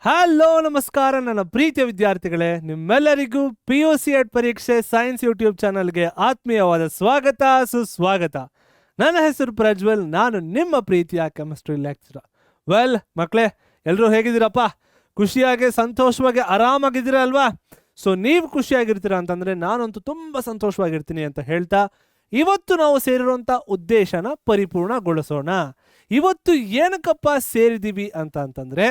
Hello ನಮಸ್ಕಾರ ನನ್ನ ಪ್ರೀತಿಯ ವಿದ್ಯಾರ್ಥಿಗಳೇ, ನಿಮ್ಮೆಲ್ಲರಿಗೂ PUC ಪರೀಕ್ಷೆ ಸೈನ್ಸ್ ಯೂಟ್ಯೂಬ್ ಚಾನಲ್ಗೆ ಆತ್ಮೀಯವಾದ ಸ್ವಾಗತ ಸುಸ್ವಾಗತ. ನನ್ನ ಹೆಸರು ಪ್ರಜ್ವಲ್, ನಾನು ನಿಮ್ಮ ಪ್ರೀತಿಯ ಕೆಮಿಸ್ಟ್ರಿ ಲೆಕ್ಚರರ್. ವೆಲ್ ಮಕ್ಕಳೇ, ಎಲ್ಲರೂ ಹೇಗಿದ್ದೀರಪ್ಪ? ಖುಷಿಯಾಗಿ ಸಂತೋಷವಾಗಿ ಆರಾಮಾಗಿದ್ದೀರಾ ಅಲ್ವಾ? ಸೊ ನೀವು ಖುಷಿಯಾಗಿರ್ತೀರಾ ಅಂತಂದರೆ ನಾನಂತೂ ತುಂಬ ಸಂತೋಷವಾಗಿರ್ತೀನಿ ಅಂತ ಹೇಳ್ತಾ, ಇವತ್ತು ನಾವು ಸೇರಿರುವಂಥ ಉದ್ದೇಶನ ಪರಿಪೂರ್ಣಗೊಳಿಸೋಣ. ಇವತ್ತು ಏನಕ್ಕಪ್ಪ ಸೇರಿದ್ದೀವಿ ಅಂತಂದರೆ,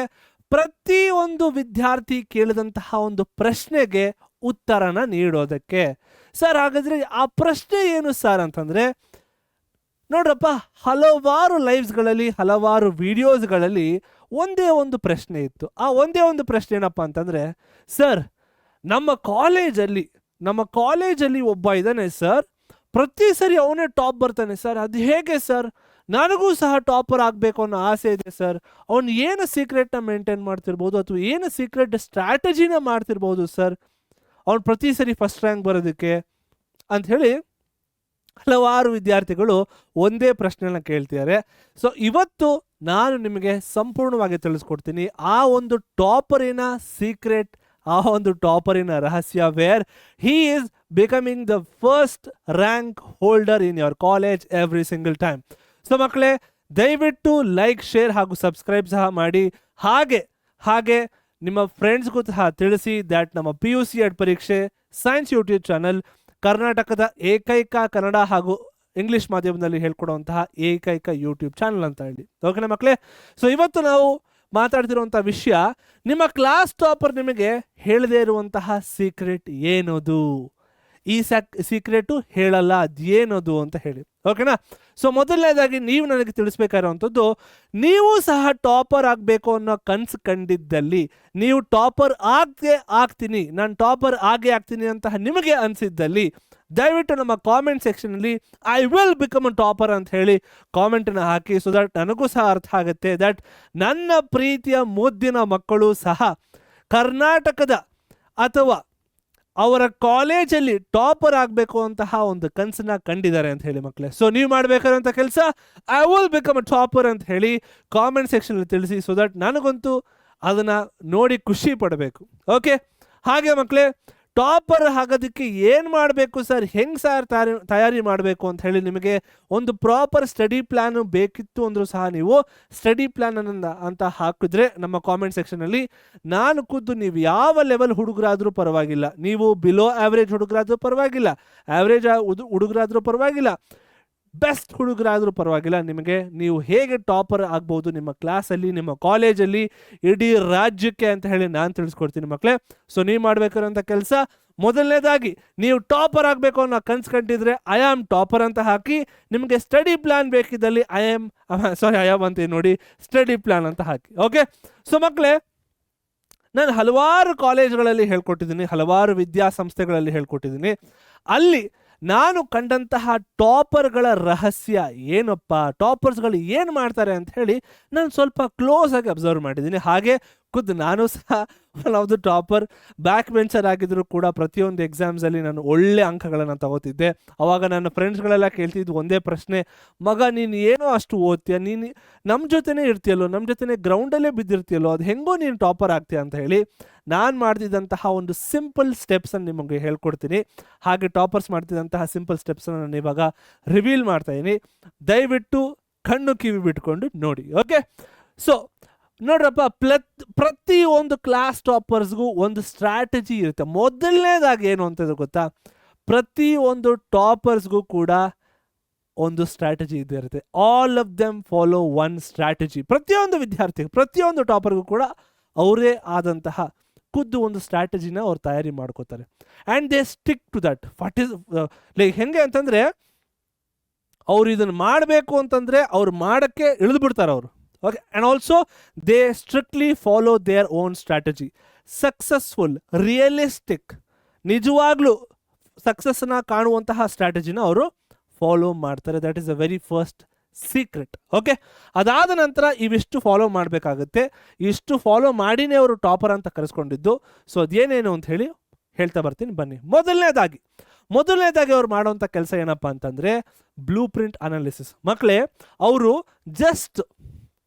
ಪ್ರತಿಯೊಂದು ವಿದ್ಯಾರ್ಥಿ ಕೇಳಿದಂತಹ ಒಂದು ಪ್ರಶ್ನೆಗೆ ಉತ್ತರನ ನೀಡೋದಕ್ಕೆ. ಸರ್ ಹಾಗಾದರೆ ಆ ಪ್ರಶ್ನೆ ಏನು ಸರ್ ಅಂತಂದರೆ, ನೋಡ್ರಪ್ಪ, ಹಲವಾರು ಲೈವ್ಸ್ಗಳಲ್ಲಿ ಹಲವಾರು ವಿಡಿಯೋಸ್ಗಳಲ್ಲಿ ಒಂದೇ ಒಂದು ಪ್ರಶ್ನೆ ಇತ್ತು. ಆ ಒಂದೇ ಒಂದು ಪ್ರಶ್ನೆ ಏನಪ್ಪ ಅಂತಂದರೆ, ಸರ್ ನಮ್ಮ ಕಾಲೇಜಲ್ಲಿ ಒಬ್ಬ ಇದ್ದಾನೆ ಸರ್, ಪ್ರತಿ ಸರಿ ಅವನೇ ಟಾಪ್ ಬರ್ತಾನೆ ಸರ್, ಅದು ಹೇಗೆ ಸರ್? ನನಗೂ ಸಹ ಟಾಪರ್ ಆಗಬೇಕು ಅನ್ನೋ ಆಸೆ ಇದೆ ಸರ್. ಅವನು ಏನು ಸೀಕ್ರೆಟ್ನ ಮೇಂಟೈನ್ ಮಾಡ್ತಿರ್ಬೋದು ಅಥವಾ ಏನು ಸೀಕ್ರೆಟ್ ಸ್ಟ್ರಾಟಜಿನ ಮಾಡ್ತಿರ್ಬೋದು ಸರ್, ಅವ್ನು ಪ್ರತಿ ಸರಿ ಫಸ್ಟ್ ರ್ಯಾಂಕ್ ಬರೋದಕ್ಕೆ ಅಂಥೇಳಿ ಹಲವಾರು ವಿದ್ಯಾರ್ಥಿಗಳು ಒಂದೇ ಪ್ರಶ್ನೆನ ಕೇಳ್ತಿದ್ದಾರೆ. ಸೊ ಇವತ್ತು ನಾನು ನಿಮಗೆ ಸಂಪೂರ್ಣವಾಗಿ ತಿಳಿಸ್ಕೊಡ್ತೀನಿ ಆ ಒಂದು ಟಾಪರಿನ ಸೀಕ್ರೆಟ್, ಆ ಒಂದು ಟಾಪರಿನ ರಹಸ್ಯ, wear he is becoming the first rank holder in your college every single time. So ಮಕ್ಕಳೇ, ದಯವಿಟ್ಟು ಲೈಕ್, ಶೇರ್ ಹಾಗೂ ಸಬ್ಸ್ಕ್ರೈಬ್ ಸಹ ಮಾಡಿ. ಹಾಗೆ ನಿಮ್ಮ ಫ್ರೆಂಡ್ಸ್ಗೂ ಸಹ ತಿಳಿಸಿ ದ್ಯಾಟ್ ನಮ್ಮ PUC ಪರೀಕ್ಷೆ ಸೈನ್ಸ್ ಯೂಟ್ಯೂಬ್ ಚಾನಲ್ ಕರ್ನಾಟಕದ ಏಕೈಕ ಕನ್ನಡ ಹಾಗೂ ಇಂಗ್ಲಿಷ್ ಮಾಧ್ಯಮದಲ್ಲಿ ಹೇಳ್ಕೊಡುವಂತಹ ಏಕೈಕ ಯೂಟ್ಯೂಬ್ ಚಾನಲ್ ಅಂತ ಹೇಳಿ. ಓಕೆನಾ ಮಕ್ಕಳೇ? ಸೊ ಇವತ್ತು ನಾವು ಮಾತಾಡ್ತಿರುವಂಥ ವಿಷಯ, ನಿಮ್ಮ ಕ್ಲಾಸ್ ಟಾಪರ್ ನಿಮಗೆ ಹೇಳದೇ ಇರುವಂತಹ ಸೀಕ್ರೆಟ್ ಏನದು, ಈ ಸೀಕ್ರೆಟು ಹೇಳಲ್ಲ, ಅದೇನದು ಅಂತ ಹೇಳಿ. ಓಕೆನಾ? ಸೊ ಮೊದಲನೇದಾಗಿ ನೀವು ನನಗೆ ತಿಳಿಸ್ಬೇಕಾಗಿರುವಂಥದ್ದು, ನೀವು ಸಹ ಟಾಪರ್ ಆಗಬೇಕು ಅನ್ನೋ ಕನಸು ಕಂಡಿದ್ದಲ್ಲಿ, ನೀವು ಟಾಪರ್ ಆಗ್ತೀನಿ, ನಾನು ಟಾಪರ್ ಆಗ್ತೀನಿ ಅಂತ ನಿಮಗೆ ಅನಿಸಿದ್ದಲ್ಲಿ, ದಯವಿಟ್ಟು ನಮ್ಮ ಕಾಮೆಂಟ್ ಸೆಕ್ಷನಲ್ಲಿ I will become a topper ಅಂತ ಹೇಳಿ ಕಾಮೆಂಟನ್ನು ಹಾಕಿ. ಸೊ ದಟ್ ನನಗೂ ಸಹ ಅರ್ಥ ಆಗುತ್ತೆ ದಟ್ ನನ್ನ ಪ್ರೀತಿಯ ಮುದ್ದಿನ ಮಕ್ಕಳು ಸಹ ಕರ್ನಾಟಕದ ಅಥವಾ ಅವರ ಕಾಲೇಜಲ್ಲಿ ಟಾಪರ್ ಆಗಬೇಕು ಅಂತಹ ಒಂದು ಕನಸನ್ನ ಕಂಡಿದ್ದಾರೆ ಅಂತ ಹೇಳಿ ಮಕ್ಕಳೇ. ಸೊ ನೀವು ಮಾಡಬೇಕಾದಂಥ ಕೆಲಸ, I will become a topper ಅಂತ ಹೇಳಿ ಕಾಮೆಂಟ್ ಸೆಕ್ಷನಲ್ಲಿ ತಿಳಿಸಿ. ಸೊ ದಟ್ ನನಗಂತೂ ಅದನ್ನು ನೋಡಿ ಖುಷಿ ಪಡಬೇಕು. ಓಕೆ? ಹಾಗೆ ಮಕ್ಕಳೇ, ಟಾಪರ್ ಆಗೋದಕ್ಕೆ ಏನು ಮಾಡಬೇಕು ಸರ್, ಹೆಂಗೆ ಸರ್ ತಯಾರಿ ಮಾಡಬೇಕು ಅಂತ ಹೇಳಿ ನಿಮಗೆ ಒಂದು ಪ್ರಾಪರ್ ಸ್ಟಡಿ ಪ್ಲ್ಯಾನ್ ಬೇಕಿತ್ತು ಅಂದರೂ ಸಹ ನೀವು ಸ್ಟಡಿ ಪ್ಲ್ಯಾನ್ ಅಂತ ಹಾಕಿದ್ರೆ ನಮ್ಮ ಕಾಮೆಂಟ್ ಸೆಕ್ಷನಲ್ಲಿ ನಾನು ಖುದ್ದು, ನೀವು ಯಾವ ಲೆವೆಲ್ ಹುಡುಗರಾದರೂ ಪರವಾಗಿಲ್ಲ, ನೀವು ಬಿಲೋ ಆ್ಯಾವ್ರೇಜ್ ಹುಡುಗರಾದರೂ ಪರವಾಗಿಲ್ಲ, ಆ್ಯಾವ್ರೇಜ್ ಹುಡುಗರಾದರೂ ಪರವಾಗಿಲ್ಲ, ಬೆಸ್ಟ್ ಹುಡುಗರಾದರೂ ಪರವಾಗಿಲ್ಲ, ನಿಮಗೆ ನೀವು ಹೇಗೆ ಟಾಪರ್ ಆಗ್ಬೋದು ನಿಮ್ಮ ಕ್ಲಾಸಲ್ಲಿ, ನಿಮ್ಮ ಕಾಲೇಜಲ್ಲಿ, ಇಡೀ ರಾಜ್ಯಕ್ಕೆ ಅಂತ ಹೇಳಿ ನಾನು ತಿಳಿಸ್ಕೊಡ್ತೀನಿ ಮಕ್ಕಳೇ. ಸೊ ನೀವು ಮಾಡಬೇಕಾದಂಥ ಕೆಲಸ, ಮೊದಲನೇದಾಗಿ ನೀವು ಟಾಪರ್ ಆಗಬೇಕು ಅನ್ನೋ ಕನ್ಸು ಕಂಡಿದ್ರೆ ಐ ಆಮ್ ಟಾಪರ್ ಅಂತ ಹಾಕಿ. ನಿಮಗೆ ಸ್ಟಡಿ ಪ್ಲ್ಯಾನ್ ಬೇಕಿದ್ದಲ್ಲಿ ಐ ಆಮ್ ಅಂತ ನೋಡಿ ಸ್ಟಡಿ ಪ್ಲ್ಯಾನ್ ಅಂತ ಹಾಕಿ. ಓಕೆ? ಸೊ ಮಕ್ಕಳೇ, ನಾನು ಹಲವಾರು ಕಾಲೇಜುಗಳಲ್ಲಿ ಹೇಳ್ಕೊಟ್ಟಿದ್ದೀನಿ, ಹಲವಾರು ವಿದ್ಯಾಸಂಸ್ಥೆಗಳಲ್ಲಿ ಹೇಳ್ಕೊಟ್ಟಿದ್ದೀನಿ. ಅಲ್ಲಿ ನಾನು ಕಂಡಂತಹ ಟಾಪರ್ಗಳ ರಹಸ್ಯ ಏನಪ್ಪ, ಟಾಪರ್ಸ್ಗಳು ಏನು ಮಾಡ್ತಾರೆ ಅಂತ ಹೇಳಿ ನಾನು ಸ್ವಲ್ಪ ಕ್ಲೋಸ್ ಆಗಿ ಅಬ್ಸರ್ವ್ ಮಾಡಿದ್ದೀನಿ. ಹಾಗೆ ಖುದ್ದು ನಾನು ಸಹ ಯಾವುದು ಟಾಪರ್, ಬ್ಯಾಕ್ ಬೆಂಚರ್ ಆಗಿದ್ರು ಕೂಡ ಪ್ರತಿಯೊಂದು ಎಕ್ಸಾಮ್ಸಲ್ಲಿ ನಾನು ಒಳ್ಳೆ ಅಂಕಗಳನ್ನು ತಗೋತಿದ್ದೆ. ಅವಾಗ ನನ್ನ ಫ್ರೆಂಡ್ಸ್ಗಳೆಲ್ಲ ಕೇಳ್ತಿದ್ದು ಒಂದೇ ಪ್ರಶ್ನೆ, ಮಗ ನೀನು ಏನೋ ಅಷ್ಟು ಓದ್ತೀಯ, ನೀನು ನಮ್ಮ ಜೊತೆನೇ ಇರ್ತೀಯಲ್ಲೋ, ನಮ್ಮ ಜೊತೆನೇ ಗ್ರೌಂಡಲ್ಲೇ ಬಿದ್ದಿರ್ತೀಯಲ್ಲೋ, ಅದು ಹೆಂಗೋ ನೀನು ಟಾಪರ್ ಆಗ್ತೀಯ ಅಂತ ಹೇಳಿ ನಾನು ಮಾಡ್ತಿದ್ದಂತಹ ಒಂದು ಸಿಂಪಲ್ ಸ್ಟೆಪ್ಸನ್ನು ನಿಮಗೆ ಹೇಳ್ಕೊಡ್ತೀನಿ. ಹಾಗೆ ಟಾಪರ್ಸ್ ಮಾಡ್ತಿದ್ದಂತಹ ಸಿಂಪಲ್ ಸ್ಟೆಪ್ಸನ್ನು ನಾನು ಇವಾಗ ರಿವೀಲ್ ಮಾಡ್ತಾಯಿದ್ದೀನಿ. ದಯವಿಟ್ಟು ಕಣ್ಣು ಕಿವಿ ಬಿಟ್ಕೊಂಡು ನೋಡಿ. ಓಕೆ? ಸೊ ನೋಡ್ರಪ್ಪ, ಪ್ರತಿಯೊಂದು ಕ್ಲಾಸ್ ಟಾಪರ್ಸ್ಗೂ ಒಂದು ಸ್ಟ್ರಾಟಜಿ ಇರುತ್ತೆ. ಮೊದಲನೇದಾಗಿ ಏನು ಅಂತಂದ್ರೆ ಗೊತ್ತಾ, ಪ್ರತಿಯೊಂದು ಟಾಪರ್ಸ್ಗೂ ಕೂಡ ಒಂದು ಸ್ಟ್ರಾಟಜಿ ಇದ್ದೇ ಇರುತ್ತೆ. All of them follow one strategy. ಪ್ರತಿಯೊಂದು ವಿದ್ಯಾರ್ಥಿ, ಪ್ರತಿಯೊಂದು ಟಾಪರ್ಗೂ ಕೂಡ ಅವರೇ ಆದಂತಹ ಖುದ್ದು ಒಂದು ಸ್ಟ್ರಾಟಜಿನ ಅವ್ರು ತಯಾರಿ ಮಾಡ್ಕೋತಾರೆ. And they stick to that. What is like ಹೆಂಗೆ ಅಂತಂದರೆ, ಅವ್ರು ಇದನ್ನು ಮಾಡಬೇಕು ಅಂತಂದರೆ ಅವ್ರು ಮಾಡೋಕ್ಕೆ ಇಳಿದುಬಿಡ್ತಾರೆ ಅವರು. Okay? And also they strictly follow their own strategy. Successful, realistic, ನಿಜವಾಗ್ಲೂ ಸಕ್ಸಸ್ನ ಕಾಣುವಂತಹ ಸ್ಟ್ರಾಟಜಿನ ಅವರು ಫಾಲೋ ಮಾಡ್ತಾರೆ. That is a very first secret. Okay? ಅದಾದ ನಂತರ ಇವಿಷ್ಟು ಫಾಲೋ ಮಾಡಬೇಕಾಗುತ್ತೆ. ಇಷ್ಟು ಫಾಲೋ ಮಾಡಿನೇ ಅವರು ಟಾಪರ್ ಅಂತ ಕರೆಸ್ಕೊಂಡಿದ್ದು. ಸೊ ಅದೇನೇನು ಅಂತ ಹೇಳಿ ಹೇಳ್ತಾ ಬರ್ತೀನಿ, ಬನ್ನಿ. ಮೊದಲನೇದಾಗಿ ಅವ್ರು ಮಾಡೋವಂಥ ಕೆಲಸ ಏನಪ್ಪ ಅಂತಂದರೆ, ಬ್ಲೂ ಪ್ರಿಂಟ್ ಅನಾಲಿಸಿಸ್. ಮಕ್ಕಳೇ, ಅವರು ಜಸ್ಟ್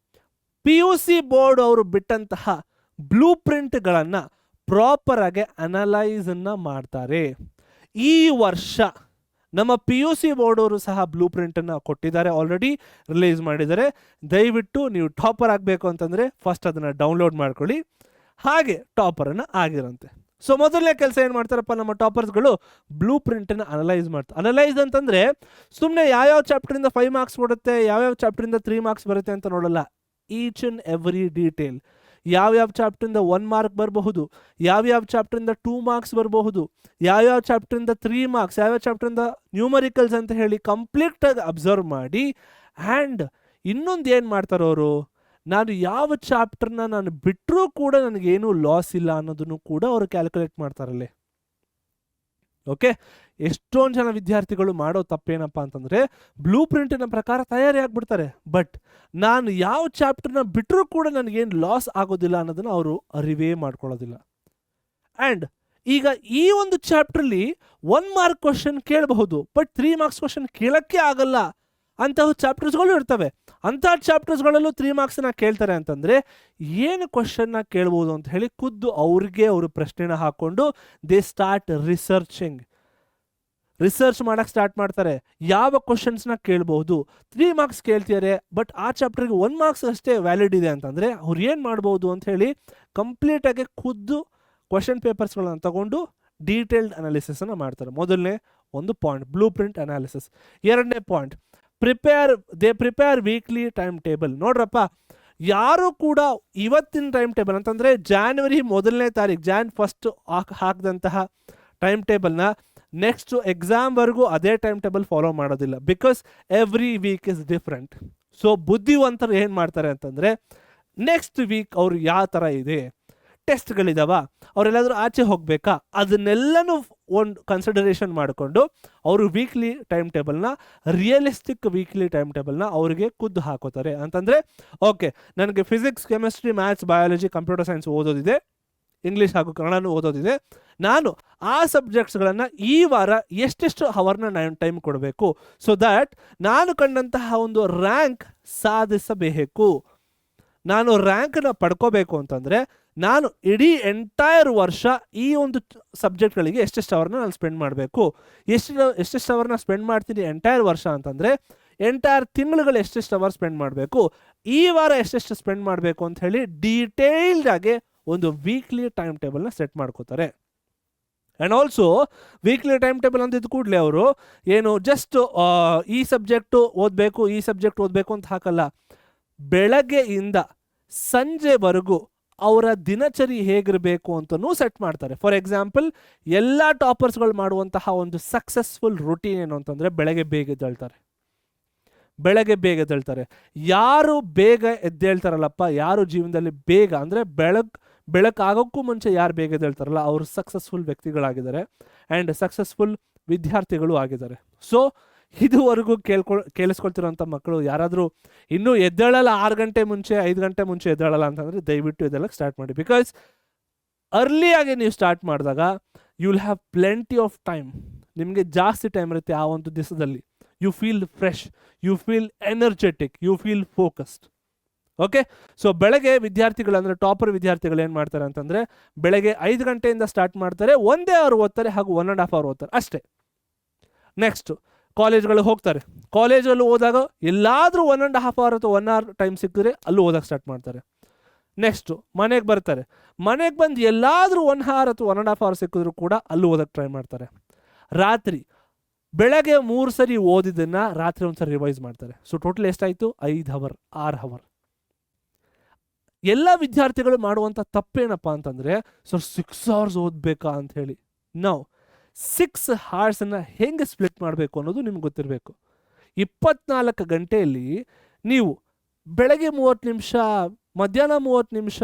PUC ಬೋರ್ಡ್ ಅವರು ಬಿಟ್ಟಂತಹ ಬ್ಲೂ ಪ್ರಿಂಟ್ಗಳನ್ನು ಪ್ರಾಪರ್ ಆಗಿ ಅನಲೈಸ್ ಅನ್ನ ಮಾಡ್ತಾರೆ. ಈ ವರ್ಷ ನಮ್ಮ PUC ಬೋರ್ಡ್ ಅವರು ಸಹ ಬ್ಲೂ ಪ್ರಿಂಟ್ ಅನ್ನ ಕೊಟ್ಟಿದ್ದಾರೆ, ಆಲ್ರೆಡಿ ರಿಲೀಸ್ ಮಾಡಿದ್ದಾರೆ. ದಯವಿಟ್ಟು ನೀವು ಟಾಪರ್ ಆಗಬೇಕು ಅಂತಂದ್ರೆ ಫಸ್ಟ್ ಅದನ್ನ ಡೌನ್ಲೋಡ್ ಮಾಡ್ಕೊಳ್ಳಿ, ಹಾಗೆ ಟಾಪರ್ ಅನ್ನ ಆಗಿರಂತೆ. ಸೊ ಮೊದಲನೇ ಕೆಲಸ ಏನು ಮಾಡ್ತಾರಪ್ಪ ನಮ್ಮ ಟಾಪರ್ಸ್ಗಳು, ಬ್ಲೂ ಪ್ರಿಂಟ್ ಅನ್ನ ಅನಲೈಸ್ ಮಾಡ್ತಾರೆ. ಅನಲೈಸ್ ಅಂತಂದ್ರೆ ಸುಮ್ಮನೆ ಯಾವ್ಯಾವ ಚಾಪ್ಟರ್ ಇಂದ 5 ಮಾರ್ಕ್ಸ್ ಕೊಡುತ್ತೆ, ಯಾವ್ಯಾವ ಚಾಪ್ಟರ್ ಇಂದ 3 ಮಾರ್ಕ್ಸ್ ಬರುತ್ತೆ ಅಂತ ನೋಡಲ್ಲ. ಈಚ್ ಅಂಡ್ ಎವ್ರಿ ಡೀಟೇಲ್, ಯಾವ್ಯಾವ ಚಾಪ್ಟರ್ ಇಂದ 1 ಮಾರ್ಕ್ ಬರಬಹುದು, ಯಾವ್ಯಾವ ಚಾಪ್ಟರ್ ಇಂದ 2 ಮಾರ್ಕ್ಸ್ ಬರಬಹುದು, ಯಾವ್ಯಾವ ಚಾಪ್ಟರ್ ಇಂದ 3 ಮಾರ್ಕ್ಸ್, ಯಾವ್ಯಾವ ಚಾಪ್ಟರ್ ಇಂದ ನ್ಯೂಮರಿಕಲ್ಸ್ ಅಂತ ಹೇಳಿ ಕಂಪ್ಲೀಟ್ ಆಗಿ ಅಬ್ಸರ್ವ್ ಮಾಡಿ. ಆ್ಯಂಡ್ ಇನ್ನೊಂದು ಏನು ಮಾಡ್ತಾರೆ ಅವರು, ನಾನು ಯಾವ ಚಾಪ್ಟರ್ನ ನಾನು ಬಿಟ್ಟರೂ ಕೂಡ ನನಗೇನು ಲಾಸ್ ಇಲ್ಲ ಅನ್ನೋದನ್ನು ಕೂಡ ಅವರು ಕ್ಯಾಲ್ಕುಲೇಟ್ ಮಾಡ್ತಾರಲ್ಲಿ. ಓಕೆ, ಎಷ್ಟೊಂದು ಜನ ವಿದ್ಯಾರ್ಥಿಗಳು ಮಾಡೋ ತಪ್ಪೇನಪ್ಪ ಅಂತಂದರೆ ಬ್ಲೂ ಪ್ರಿಂಟಿನ ಪ್ರಕಾರ ತಯಾರಿ ಆಗಿಬಿಡ್ತಾರೆ, ಬಟ್ ನಾನು ಯಾವ ಚಾಪ್ಟರ್ನ ಬಿಟ್ಟರೂ ಕೂಡ ನನಗೇನು ಲಾಸ್ ಆಗೋದಿಲ್ಲ ಅನ್ನೋದನ್ನು ಅವರು ಅರಿವೇ ಮಾಡ್ಕೊಳ್ಳೋದಿಲ್ಲ. ಆ್ಯಂಡ್ ಈಗ ಈ ಒಂದು ಚಾಪ್ಟ್ರಲ್ಲಿ 1 ಮಾರ್ಕ್ ಕ್ವಶನ್ ಕೇಳಬಹುದು, ಬಟ್ 3 ಮಾರ್ಕ್ಸ್ ಕ್ವಶನ್ ಕೇಳೋಕ್ಕೆ ಆಗಲ್ಲ. ಅಂತಹ ಚಾಪ್ಟರ್ಸ್ಗಳು ಇರ್ತವೆ. ಅಂತಹ ಚಾಪ್ಟರ್ಸ್ಗಳಲ್ಲೂ 3 ಮಾರ್ಕ್ಸ್ನ ಕೇಳ್ತಾರೆ ಅಂತಂದರೆ ಏನು ಕ್ವಶನ್ನ ಕೇಳ್ಬೋದು ಅಂತ ಹೇಳಿ ಖುದ್ದು ಅವ್ರಿಗೆ ಅವರು ಪ್ರಶ್ನೆನ ಹಾಕ್ಕೊಂಡು ದೇ ಸ್ಟಾರ್ಟ್ ರಿಸರ್ಚ್ ಮಾಡೋಕ್ಕೆ ಸ್ಟಾರ್ಟ್ ಮಾಡ್ತಾರೆ. ಯಾವ ಕ್ವಶನ್ಸ್ನ ಕೇಳ್ಬೋದು, 3 ಮಾರ್ಕ್ಸ್ ಕೇಳ್ತಿದ್ದಾರೆ ಬಟ್ ಆ ಚಾಪ್ಟರ್ಗೆ 1 ಮಾರ್ಕ್ಸ್ ಅಷ್ಟೇ ವ್ಯಾಲಿಡ್ ಇದೆ ಅಂತಂದರೆ ಅವ್ರು ಏನು ಮಾಡ್ಬೋದು ಅಂತ ಹೇಳಿ ಕಂಪ್ಲೀಟಾಗಿ ಖುದ್ದು ಕ್ವಶನ್ ಪೇಪರ್ಸ್ಗಳನ್ನು ತಗೊಂಡು ಡೀಟೇಲ್ಡ್ ಅನಾಲಿಸಿಸನ್ನು ಮಾಡ್ತಾರೆ. ಮೊದಲನೇ ಒಂದು ಪಾಯಿಂಟ್ ಬ್ಲೂ ಪ್ರಿಂಟ್ ಅನಾಲಿಸಿಸ್. ಎರಡನೇ point prepare weekly time table. ನೋಡ್ರಪ್ಪ, ಯಾರು ಕೂಡ ಇವತ್ತಿನ ಟೈಮ್ ಟೇಬಲ್ ಅಂತಂದರೆ ಜಾನ್ವರಿ 1ನೇ ತಾರೀಕು ಜಾನ್ 1 ಹಾಕಿದಂತಹ ಟೈಮ್ ಟೇಬಲ್ನ ನೆಕ್ಸ್ಟ್ ಎಕ್ಸಾಮ್ವರೆಗೂ ಅದೇ ಟೈಮ್ ಟೇಬಲ್ ಫಾಲೋ ಮಾಡೋದಿಲ್ಲ. Because every week is different. So ಬುದ್ಧಿವಂತರು ಏನು ಮಾಡ್ತಾರೆ ಅಂತಂದರೆ ನೆಕ್ಸ್ಟ್ ವೀಕ್ ಅವ್ರು ಯಾವ ಥರ ಇದೆ, ಟೆಸ್ಟ್ಗಳಿದಾವ, ಅವರೆಲ್ಲಾದರೂ ಆಚೆ ಹೋಗಬೇಕಾ, ಅದನ್ನೆಲ್ಲನೂ ಒಂದು ಕನ್ಸಿಡರೇಷನ್ ಮಾಡಿಕೊಂಡು ಅವರು ವೀಕ್ಲಿ ಟೈಮ್ ಟೇಬಲ್ನ ರಿಯಲಿಸ್ಟಿಕ್ ವೀಕ್ಲಿ ಟೈಮ್ ಟೇಬಲ್ನ ಅವರಿಗೆ ಖುದ್ದು ಹಾಕೋತಾರೆ. ಅಂತಂದರೆ ಓಕೆ, ನನಗೆ physics, chemistry, maths, biology, computer science ಓದೋದಿದೆ, ಇಂಗ್ಲೀಷ್ ಹಾಗೂ ಕನ್ನಡನೂ ಓದೋದಿದೆ. ನಾನು ಆ ಸಬ್ಜೆಕ್ಟ್ಸ್ಗಳನ್ನು ಈ ವಾರ ಎಷ್ಟೆಷ್ಟು ಅವರ್ನ ನಾನು ಟೈಮ್ ಕೊಡಬೇಕು, ಸೊ ದ್ಯಾಟ್ ನಾನು ಕಂಡಂತಹ ಒಂದು ರ್ಯಾಂಕ್ ಸಾಧಿಸಬೇಕು. ನಾನು ರ್ಯಾಂಕನ್ನು ಪಡ್ಕೋಬೇಕು ಅಂತಂದರೆ ನಾನು ಇಡೀ ಎಂಟೈರ್ ವರ್ಷ ಈ ಒಂದು ಸಬ್ಜೆಕ್ಟ್ಗಳಿಗೆ ಎಷ್ಟೆಷ್ಟು ಅವರ್ನ ನಾನು ಸ್ಪೆಂಡ್ ಮಾಡಬೇಕು. ಎಷ್ಟೆಷ್ಟು ಅವರ್ನ ಸ್ಪೆಂಡ್ ಮಾಡ್ತೀನಿ ಎಂಟೈರ್ ವರ್ಷ ಅಂತಂದರೆ ಎಂಟೈರ್ ತಿಂಗಳುಗಳು ಎಷ್ಟೆಷ್ಟು ಅವರ್ ಸ್ಪೆಂಡ್ ಮಾಡಬೇಕು, ಈ ವಾರ ಎಷ್ಟೆಷ್ಟು ಸ್ಪೆಂಡ್ ಮಾಡಬೇಕು ಅಂತ ಹೇಳಿ ಡೀಟೇಲ್ಡಾಗಿ ಒಂದು ವೀಕ್ಲಿ ಟೈಮ್ ಟೇಬಲ್ನ ಸೆಟ್ ಮಾಡ್ಕೋತಾರೆ. And also weekly time table ಅಂತಿದ್ದ ಕೂಡಲೇ ಅವರು ಏನು ಜಸ್ಟ್ ಈ ಸಬ್ಜೆಕ್ಟು ಓದಬೇಕು, ಈ ಸಬ್ಜೆಕ್ಟ್ ಓದಬೇಕು ಅಂತ ಹಾಕಲ್ಲ. ಬೆಳಗ್ಗೆಯಿಂದ ಸಂಜೆವರೆಗೂ ಅವರ ದಿನಚರಿ ಹೇಗಿರಬೇಕು ಅಂತಲೂ ಸೆಟ್ ಮಾಡ್ತಾರೆ. ಫಾರ್ ಎಕ್ಸಾಂಪಲ್, ಎಲ್ಲ ಟಾಪರ್ಸ್ಗಳು ಮಾಡುವಂತಹ ಒಂದು ಸಕ್ಸಸ್ಫುಲ್ ರೂಟೀನ್ ಏನು ಅಂತಂದರೆ ಬೆಳಗ್ಗೆ ಬೇಗ ಎದ್ದೇಳ್ತಾರೆ. ಯಾರು ಬೇಗ ಎದ್ದೇಳ್ತಾರಲ್ಲಪ್ಪ, ಯಾರು ಜೀವನದಲ್ಲಿ ಬೇಗ ಅಂದರೆ ಬೆಳಕಾಗೋಕ್ಕೂ ಮುಂಚೆ ಯಾರು ಬೇಗ ಎದ್ದೇಳ್ತಾರಲ್ಲ ಅವರು ಸಕ್ಸಸ್ಫುಲ್ ವ್ಯಕ್ತಿಗಳಾಗಿದ್ದಾರೆ ಆ್ಯಂಡ್ ಸಕ್ಸಸ್ಫುಲ್ ವಿದ್ಯಾರ್ಥಿಗಳು ಆಗಿದ್ದಾರೆ. ಸೊ ಇದುವರೆಗೂ ಕೇಳಿಸ್ಕೊಳ್ತಿರೋಂಥ ಮಕ್ಕಳು ಯಾರಾದರೂ ಇನ್ನೂ ಎದ್ದೇಳಲ್ಲ 6 ಗಂಟೆ ಮುಂಚೆ 5 ಗಂಟೆ ಮುಂಚೆ ಎದ್ದೇಳಲ್ಲ ಅಂತಂದರೆ ದಯವಿಟ್ಟು ಎದ್ದೇಳಕ್ಕೆ ಸ್ಟಾರ್ಟ್ ಮಾಡಿ. ಬಿಕಾಸ್ ಅರ್ಲಿಯಾಗಿ ನೀವು ಸ್ಟಾರ್ಟ್ ಮಾಡಿದಾಗ you will have plenty of time. ನಿಮಗೆ ಜಾಸ್ತಿ ಟೈಮ್ ಇರುತ್ತೆ ಆ ಒಂದು ದಿವಸದಲ್ಲಿ. You feel fresh, you feel energetic, you feel focused. Okay, so ಬೆಳಗ್ಗೆ ವಿದ್ಯಾರ್ಥಿಗಳು ಅಂದರೆ ಟಾಪರ್ ವಿದ್ಯಾರ್ಥಿಗಳು ಏನು ಮಾಡ್ತಾರೆ ಅಂತಂದರೆ ಬೆಳಗ್ಗೆ 5 ಗಂಟೆಯಿಂದ ಸ್ಟಾರ್ಟ್ ಮಾಡ್ತಾರೆ, 1 ಅವರ್ ಓದ್ತಾರೆ ಹಾಗೂ 1.5 ಅವರ್ ಓದ್ತಾರೆ ಅಷ್ಟೇ. ನೆಕ್ಸ್ಟ್ ಕಾಲೇಜ್ಗಳು ಹೋಗ್ತಾರೆ. ಕಾಲೇಜಲ್ಲೂ ಹೋದಾಗ ಎಲ್ಲಾದರೂ 1.5 ಅವರ್ ಅಥವಾ 1 ಅವರ್ ಟೈಮ್ ಸಿಕ್ಕಿದ್ರೆ ಅಲ್ಲೂ ಓದಕ್ಕೆ ಸ್ಟಾರ್ಟ್ ಮಾಡ್ತಾರೆ. ನೆಕ್ಸ್ಟು ಮನೆಗೆ ಬರ್ತಾರೆ. ಮನೆಗೆ ಬಂದು ಎಲ್ಲಾದರೂ 1 ಅವರ್ ಅಥವಾ 1.5 ಅವರ್ ಸಿಕ್ಕಿದ್ರು ಕೂಡ ಅಲ್ಲೂ ಓದಕ್ಕೆ ಟ್ರೈ ಮಾಡ್ತಾರೆ. ರಾತ್ರಿ ಬೆಳಗ್ಗೆ 3 ಸರಿ ಓದಿದ್ದನ್ನು ರಾತ್ರಿ ಒಂದು ಸರಿ ರಿವೈಸ್ ಮಾಡ್ತಾರೆ. ಸೊ ಟೋಟಲ್ ಎಷ್ಟಾಯಿತು? 5 ಅವರ್, 6 ಅವರ್. ಎಲ್ಲ ವಿದ್ಯಾರ್ಥಿಗಳು ಮಾಡುವಂಥ ತಪ್ಪೇನಪ್ಪ ಅಂತಂದರೆ ಸೊ 6 ಅವರ್ಸ್ ಓದಬೇಕಾ ಅಂತ ಹೇಳಿ. ನಾವು 6 ಅವರ್ಸನ್ನು ಹೆಂಗೆ ಸ್ಪ್ಲಿಟ್ ಮಾಡಬೇಕು ಅನ್ನೋದು ನಿಮ್ಗೆ ಗೊತ್ತಿರಬೇಕು. 24 ಗಂಟೆಯಲ್ಲಿ ನೀವು ಬೆಳಗ್ಗೆ 30 ನಿಮಿಷ, ಮಧ್ಯಾಹ್ನ 30 ನಿಮಿಷ,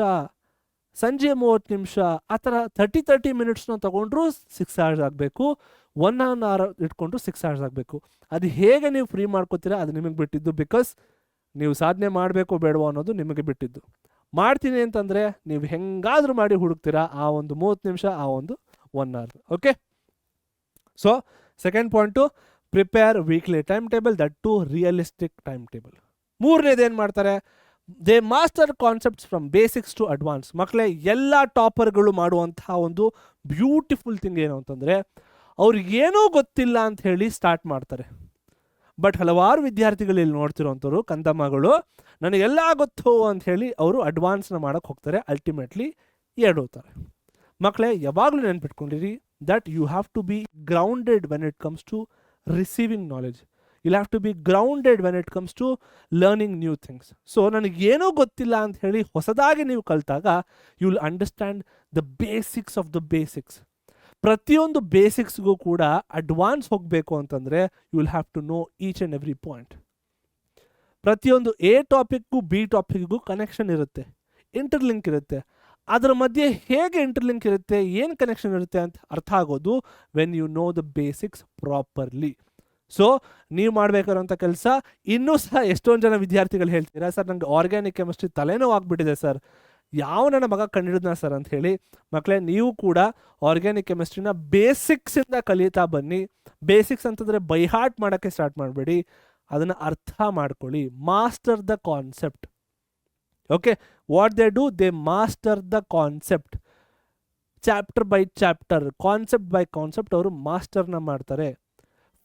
ಸಂಜೆ 30 ನಿಮಿಷ, ಆ ಥರ 30 ಮಿನಿಟ್ಸ್ನ ತೊಗೊಂಡ್ರೂ 6 ಅವರ್ಸ್ ಆಗಬೇಕು. 1 ಅವರ್ ಇಟ್ಕೊಂಡ್ರು 6 ಅವರ್ಸ್ ಆಗಬೇಕು. ಅದು ಹೇಗೆ ನೀವು ಫ್ರೀ ಮಾಡ್ಕೋತೀರಾ ಅದು ನಿಮಗೆ ಬಿಟ್ಟಿದ್ದು. ಬಿಕಾಸ್ ನೀವು ಸಾಧನೆ ಮಾಡಬೇಕು ಬೇಡವೋ ಅನ್ನೋದು ನಿಮಗೆ ಬಿಟ್ಟಿದ್ದು. ಮಾಡ್ತೀನಿ ಅಂತಂದರೆ ನೀವು ಹೆಂಗಾದರೂ ಮಾಡಿ ಹುಡುಕ್ತೀರಾ ಆ ಒಂದು 30 ನಿಮಿಷ, ಆ ಒಂದು 1 hour. Okay, so second point prepare weekly time table, that too realistic time table. ಮೂರನೇದು ಏನು ಮಾಡ್ತಾರೆ? They master concepts from basics to advance. ಮಕ್ಕಳೇ, ಎಲ್ಲ ಟಾಪರ್ಗಳು ಮಾಡುವಂತಹ ಒಂದು ಬ್ಯೂಟಿಫುಲ್ ಥಿಂಗ್ ಏನು ಅಂತಂದರೆ, ಅವ್ರಿಗೇನೂ ಗೊತ್ತಿಲ್ಲ ಅಂತ ಹೇಳಿ ಸ್ಟಾರ್ಟ್ ಮಾಡ್ತಾರೆ. ಬಟ್ ಹಲವಾರು ವಿದ್ಯಾರ್ಥಿಗಳು ಇಲ್ಲಿ ನೋಡ್ತಿರೋಂಥವ್ರು ಕಂದಮ್ಮಗಳು ನನಗೆಲ್ಲ ಗೊತ್ತು ಅಂತ ಹೇಳಿ ಅವರು ಅಡ್ವಾನ್ಸ್ನ ಮಾಡೋಕ್ಕೆ ಹೋಗ್ತಾರೆ, ಅಲ್ಟಿಮೇಟ್ಲಿ ಎಡೋತಾರೆ. ಮಕ್ಕಳೇ, ಯಾವಾಗಲೂ ನೆನ್ಪಿಟ್ಕೊಂಡಿರಿ that you have to be grounded when it comes to receiving knowledge. You have to be grounded when it comes to learning new things. So ನನಗೇನೂ ಗೊತ್ತಿಲ್ಲ ಅಂತ ಹೇಳಿ ಹೊಸದಾಗಿ ನೀವು ಕಲಿತಾಗ you will understand the basics of the basics. ಪ್ರತಿಯೊಂದು ಬೇಸಿಕ್ಸ್ಗೂ ಕೂಡ ಅಡ್ವಾನ್ಸ್ ಹೋಗಬೇಕು ಅಂತಂದರೆ you will have to know each and every point. ಪ್ರತಿಯೊಂದು ಎ ಟಾಪಿಕ್ಗೂ ಬಿ ಟಾಪಿಕ್ಗೂ ಕನೆಕ್ಷನ್ ಇರುತ್ತೆ, ಇಂಟರ್ಲಿಂಕ್ ಇರುತ್ತೆ. ಅದರ ಮಧ್ಯೆ ಹೇಗೆ ಇಂಟರ್ಲಿಂಕ್ ಇರುತ್ತೆ, ಏನು ಕನೆಕ್ಷನ್ ಇರುತ್ತೆ ಅಂತ ಅರ್ಥ ಆಗೋದು when you know the basics properly. So ನೀವು ಮಾಡಬೇಕಾದಂಥ ಕೆಲಸ, ಇನ್ನೂ ಸಹ ಎಷ್ಟೊಂದು ಜನ ವಿದ್ಯಾರ್ಥಿಗಳು ಹೇಳ್ತೀರಾ, ಸರ್ ನನಗೆ ಆರ್ಗ್ಯಾನಿಕ್ ಕೆಮಿಸ್ಟ್ರಿ ತಲೆನೋವು ಆಗ್ಬಿಟ್ಟಿದೆ ಸರ್, ಯಾವ ನನ್ನ ಮಗ ಕಂಡಿಡಿದ್ನ ಸರ್ ಅಂತ ಹೇಳಿ. ಮಕ್ಕಳೇ, ನೀವು ಕೂಡ ಆರ್ಗ್ಯಾನಿಕ್ ಕೆಮಿಸ್ಟ್ರಿನ ಬೇಸಿಕ್ಸಿಂದ ಕಲಿತಾ ಬನ್ನಿ. ಬೇಸಿಕ್ಸ್ ಅಂತಂದರೆ ಬೈ ಹಾರ್ಟ್ ಮಾಡೋಕ್ಕೆ ಸ್ಟಾರ್ಟ್ ಮಾಡಬೇಡಿ, ಅದನ್ನು ಅರ್ಥ ಮಾಡ್ಕೊಳ್ಳಿ. Master the concept. Okay, what they do, they master the concept. Chapter by chapter, concept by concept ಅವರು ಮಾಸ್ಟರ್ನ ಮಾಡ್ತಾರೆ.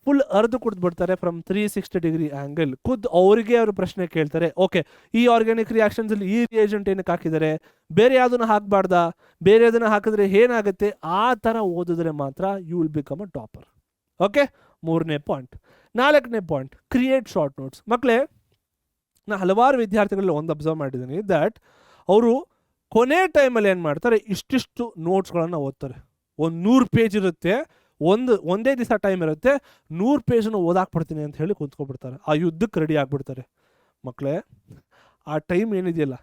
ಫುಲ್ ಅರ್ದು ಕುಡಿದ್ಬಿಡ್ತಾರೆ ಫ್ರಮ್ 360 ಡಿಗ್ರಿ ಆ್ಯಂಗಲ್. ಖುದ್ದು ಅವರಿಗೆ ಅವರು ಪ್ರಶ್ನೆ ಕೇಳ್ತಾರೆ, ಓಕೆ ಈ ಆರ್ಗ್ಯಾನಿಕ್ ರಿಯಾಕ್ಷನ್ಸಲ್ಲಿ ಈ ರಿಯೇಜೆಂಟ್ ಏನಕ್ಕೆ ಹಾಕಿದ್ದಾರೆ, ಬೇರೆ ಯಾವುದನ್ನು ಹಾಕಬಾರ್ದಾ, ಬೇರೆ ಅದನ್ನು ಹಾಕಿದ್ರೆ ಏನಾಗುತ್ತೆ, ಆ ಥರ ಓದಿದ್ರೆ ಮಾತ್ರ you will become a topper. Okay, 3ನೇ ಪಾಯಿಂಟ್. 4ನೇ ಪಾಯಿಂಟ್, ಕ್ರಿಯೇಟ್ ಶಾರ್ಟ್ ನೋಟ್ಸ್. ಮಕ್ಕಳೇ, ನಾನು ಹಲವಾರು ವಿದ್ಯಾರ್ಥಿಗಳಲ್ಲಿ ಒಂದು ಅಬ್ಸರ್ವ್ ಮಾಡಿದ್ದೀನಿ ದಟ್ ಅವರು ಕೊನೆ ಟೈಮಲ್ಲಿ ಏನು ಮಾಡ್ತಾರೆ, ಇಷ್ಟಿಷ್ಟು ನೋಟ್ಸ್ಗಳನ್ನು ಓದ್ತಾರೆ. ಒಂದು 100 ಪೇಜ್ ಇರುತ್ತೆ, ಒಂದೇ ದಿವಸ ಟೈಮ್ ಇರುತ್ತೆ, 100 ಪೇಜನ್ನು ಓದಾಕ್ಬಿಡ್ತೀನಿ ಅಂತ ಹೇಳಿ ಕೂತ್ಕೊಬಿಡ್ತಾರೆ. ಆ ಯುದ್ಧಕ್ಕೆ ರೆಡಿ ಆಗಿಬಿಡ್ತಾರೆ. ಮಕ್ಕಳೇ, ಆ ಟೈಮ್ ಏನಿದೆಯಲ್ಲ,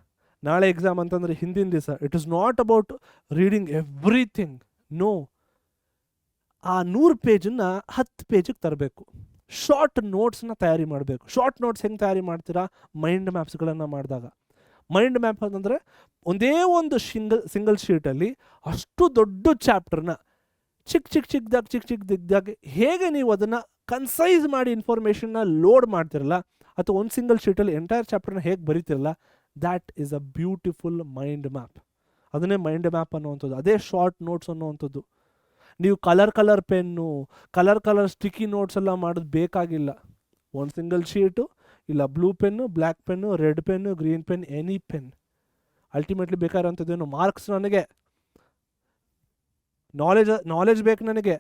ನಾಳೆ ಎಕ್ಸಾಮ್ ಅಂತಂದರೆ ಹಿಂದಿನ ದಿವಸ, it is not about reading everything. No, ಆ 100 ಪೇಜನ್ನು 10 ಪೇಜಿಗೆ ತರಬೇಕು. ಶಾರ್ಟ್ ನೋಟ್ಸ್ನ ತಯಾರಿ ಮಾಡಬೇಕು. ಶಾರ್ಟ್ ನೋಟ್ಸ್ ಹೆಂಗೆ ತಯಾರಿ ಮಾಡ್ತೀರಾ, ಮೈಂಡ್ ಮ್ಯಾಪ್ಸ್ಗಳನ್ನು ಮಾಡಿದಾಗ. ಮೈಂಡ್ ಮ್ಯಾಪ್ ಅಂತಂದರೆ ಒಂದೇ ಒಂದು ಸಿಂಗಲ್ ಶೀಟಲ್ಲಿ ಅಷ್ಟು ದೊಡ್ಡ ಚಾಪ್ಟರ್ನ ಚಿಕ್ಕದಾಗಿ ಹೇಗೆ ನೀವು ಅದನ್ನು ಕನ್ಸೈಸ್ ಮಾಡಿ ಇನ್ಫಾರ್ಮೇಷನ್ನ ಲೋಡ್ ಮಾಡ್ತಿರಲ್ಲ, ಅಥವಾ ಒಂದು ಸಿಂಗಲ್ ಶೀಟಲ್ಲಿ ಎಂಟೈರ್ ಚಾಪ್ಟರ್ನ ಹೇಗೆ ಬರೀತಿರಲ್ಲ, that is a beautiful mind map. ಅದನ್ನೇ ಮೈಂಡ್ ಮ್ಯಾಪ್ ಅನ್ನುವಂಥದ್ದು, ಅದೇ ಶಾರ್ಟ್ ನೋಟ್ಸ್ ಅನ್ನುವಂಥದ್ದು. ನೀವು colour pen, colour sticky notes ಎಲ್ಲ ಮಾಡೋದು ಬೇಕಾಗಿಲ್ಲ. ಒಂದು ಸಿಂಗಲ್ ಶೀಟು, ಇಲ್ಲ blue pen, black pen, red pen, green pen, any pen. Ultimately ಬೇಕಾಗಿರೋಂಥದ್ದೇನು, ಮಾರ್ಕ್ಸ್ ನನಗೆ, ನಾಲೆಜ್ ಬೇಕು ನನಗೆ.